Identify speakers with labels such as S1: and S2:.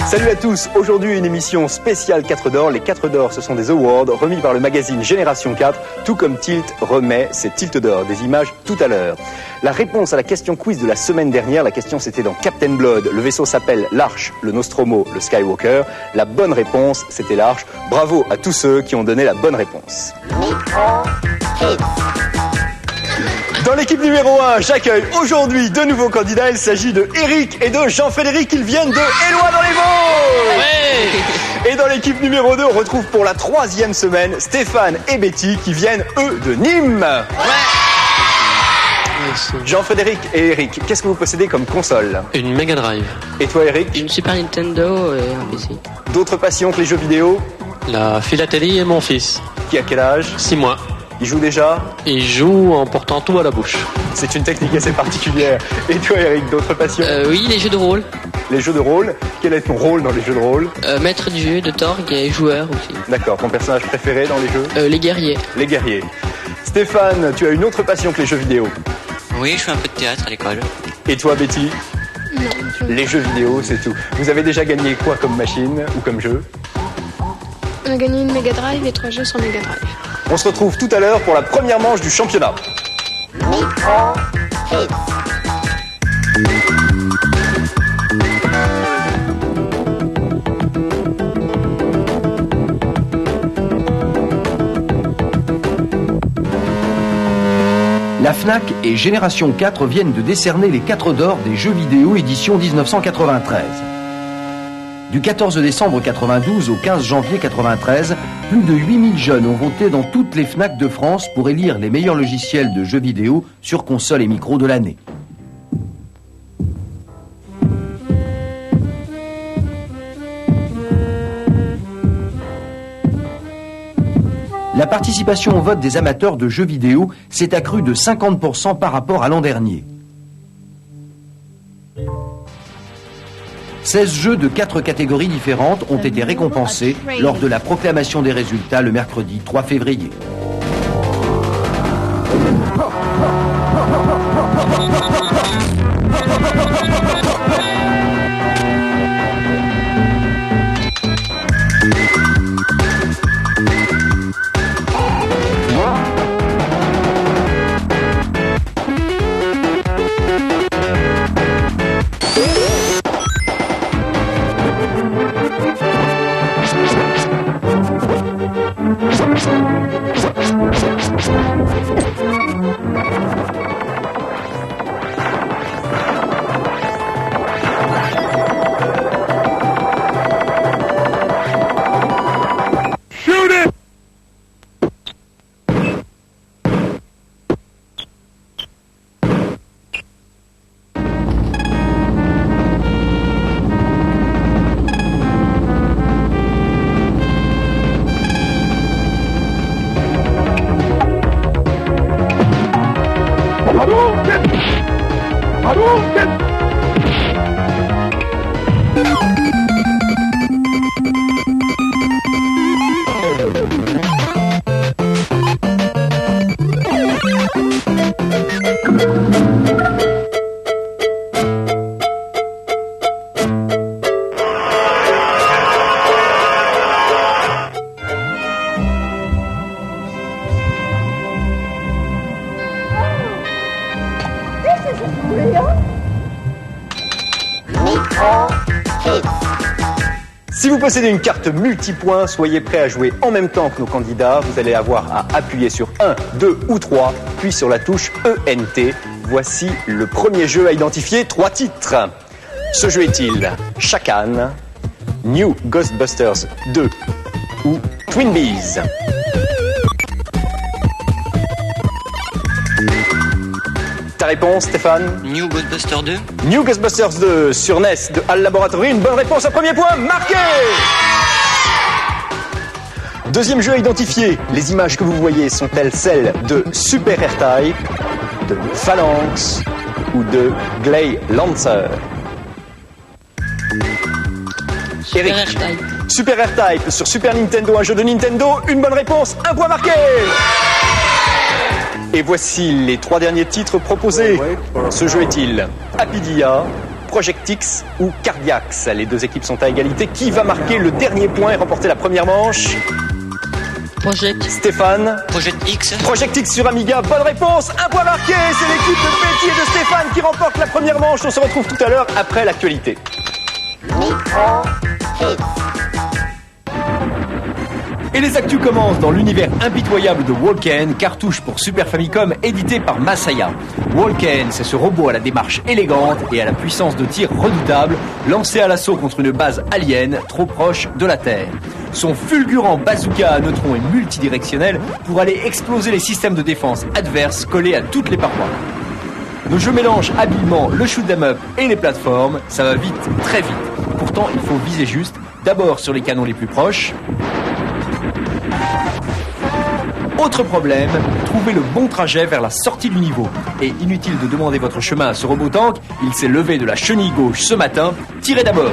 S1: Salut à tous, aujourd'hui une émission spéciale 4 d'or. Les 4 d'or, ce sont des awards remis par le magazine Génération 4, tout comme Tilt remet ses Tilt d'or, des images tout à l'heure. La réponse à la question quiz de la semaine dernière, la question c'était dans Captain Blood, le vaisseau s'appelle l'Arche, le Nostromo, le Skywalker. La bonne réponse, c'était l'Arche. Bravo à tous ceux qui ont donné la bonne réponse. Dans l'équipe numéro 1, j'accueille aujourd'hui deux nouveaux candidats. Il s'agit de Eric et de Jean-Frédéric. Ils viennent de Éloie dans les Vosges. Ouais. Et dans l'équipe numéro 2, on retrouve pour la 3e semaine Stéphane et Betty qui viennent, eux, de Nîmes. Ouais. Jean-Frédéric et Eric, qu'est-ce que vous possédez comme console?
S2: Une Mega Drive.
S1: Et toi, Eric?
S3: Une Super Nintendo et un PC.
S1: D'autres passions que les jeux vidéo?
S2: La philatélie et mon fils.
S1: Qui a quel âge?
S2: 6 mois.
S1: Il joue déjà?
S2: Il joue en portant tout à la bouche.
S1: C'est une technique assez particulière. Et toi, Eric, d'autres passions?
S3: Oui, les jeux de rôle.
S1: Les jeux de rôle? Quel est ton rôle dans les jeux de rôle?
S3: Maître du jeu de Torg et joueur aussi.
S1: D'accord. Ton personnage préféré dans les jeux?
S3: Les guerriers.
S1: Les guerriers. Stéphane, tu as une autre passion que les jeux vidéo?
S4: Oui, je fais un peu de théâtre à l'école.
S1: Et toi, Betty?
S5: Non.
S1: Les jeux vidéo, c'est tout. Vous avez déjà gagné quoi comme machine ou comme jeu?
S5: On a gagné une Mega Drive et 3 jeux sur Mega Drive.
S1: On se retrouve tout à l'heure pour la première manche du championnat.
S6: La Fnac et Génération 4 viennent de décerner les 4 d'or des jeux vidéo édition 1993. Du 14 décembre 92 au 15 janvier 93, plus de 8000 jeunes ont voté dans toutes les Fnac de France pour élire les meilleurs logiciels de jeux vidéo sur console et micro de l'année. La participation au vote des amateurs de jeux vidéo s'est accrue de 50% par rapport à l'an dernier. 16 jeux de 4 catégories différentes ont été récompensés lors de la proclamation des résultats le mercredi 3 février.
S1: Si vous possédez une carte multipoint, soyez prêts à jouer en même temps que nos candidats. Vous allez avoir à appuyer sur 1, 2 ou 3, puis sur la touche ENT. Voici le premier jeu à identifier 3 titres. Ce jeu est-il Shakan, New Ghostbusters 2 ou Twin Bees? Ta réponse, Stéphane?
S4: New Ghostbusters 2.
S1: New Ghostbusters 2 sur NES de HAL Laboratory. Une bonne réponse, un premier point marqué. Deuxième jeu à identifier. Les images que vous voyez sont-elles celles de Super Air-Type, de Phalanx ou de Gley Lancer?
S3: Super Air-Type.
S1: Super Air-Type sur Super Nintendo, un jeu de Nintendo. Une bonne réponse, un point marqué. Et voici les 3 derniers titres proposés. Ce jeu est-il Apidia, Project X ou Cardiax? Les 2 équipes sont à égalité. Qui va marquer le dernier point et remporter la première manche?
S3: Project.
S1: Stéphane?
S4: Project X.
S1: Project X sur Amiga, bonne réponse, un point marqué. C'est l'équipe de Betty et de Stéphane qui remporte la première manche. On se retrouve tout à l'heure après l'actualité. Et les actus commencent dans l'univers impitoyable de Walken, cartouche pour Super Famicom édité par Masaya. Walken, c'est ce robot à la démarche élégante et à la puissance de tir redoutable, lancé à l'assaut contre une base alien trop proche de la Terre. Son fulgurant bazooka à neutrons est multidirectionnel pour aller exploser les systèmes de défense adverses collés à toutes les parois. Le jeu mélange habilement le shoot 'em up et les plateformes, ça va vite, très vite. Pourtant, il faut viser juste, d'abord sur les canons les plus proches. Autre problème, trouver le bon trajet vers la sortie du niveau. Et inutile de demander votre chemin à ce robot tank, il s'est levé de la chenille gauche ce matin, tirez d'abord.